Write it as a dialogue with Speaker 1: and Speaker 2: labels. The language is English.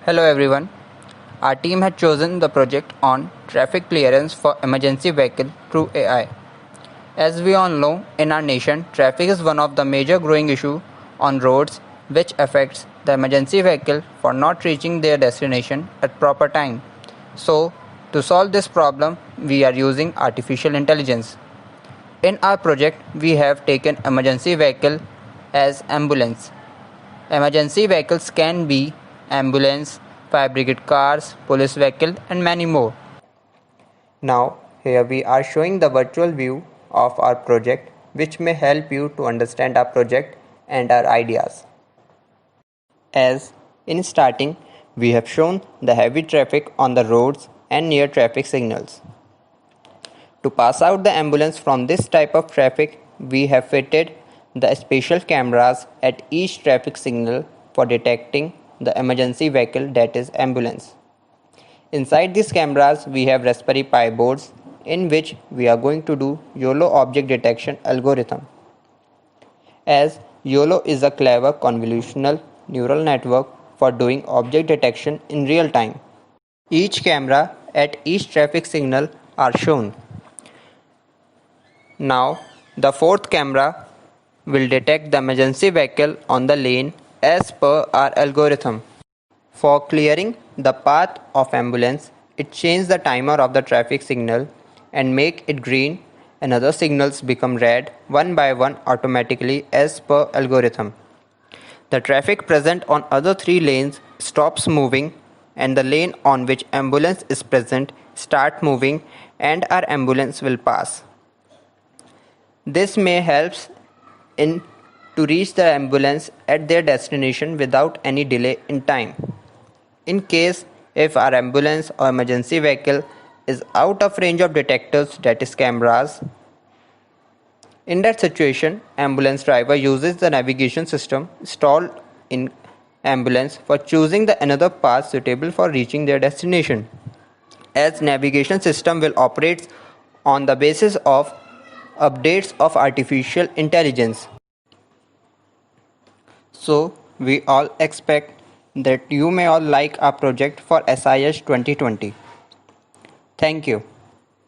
Speaker 1: Hello everyone. Our team had chosen the project on traffic clearance for emergency vehicle through AI. As we all know, in our nation, traffic is one of the major growing issue on roads which affects the emergency vehicle for not reaching their destination at proper time. So, to solve this problem, we are using artificial intelligence. In our project, we have taken emergency vehicle as ambulance. Emergency vehicles can be ambulance, fire brigade cars, police vehicle and many more. Now here we are showing the virtual view of our project which may help you to understand our project and our ideas. As in starting, we have shown the heavy traffic on the roads and near traffic signals. To pass out the ambulance from this type of traffic, we have fitted the special cameras at each traffic signal for detecting the emergency vehicle, that is ambulance. Inside these cameras, we have Raspberry Pi boards in which we are going to do YOLO object detection algorithm. As YOLO is a clever convolutional neural network for doing object detection in real time. Each camera at each traffic signal are shown. Now, the fourth camera will detect the emergency vehicle on the lane as per our algorithm. For clearing the path of ambulance, it changes the timer of the traffic signal and make it green and other signals become red one by one automatically as per algorithm. The traffic present on other three lanes stops moving and the lane on which ambulance is present start moving and our ambulance will pass. This may help in to reach the ambulance at their destination without any delay in time. In case if our ambulance or emergency vehicle is out of range of detectors, that is cameras, in that situation, ambulance driver uses the navigation system installed in ambulance for choosing the another path suitable for reaching their destination. As navigation system will operate on the basis of updates of artificial intelligence. So we all expect that you may all like our project for SIS 2020. Thank you.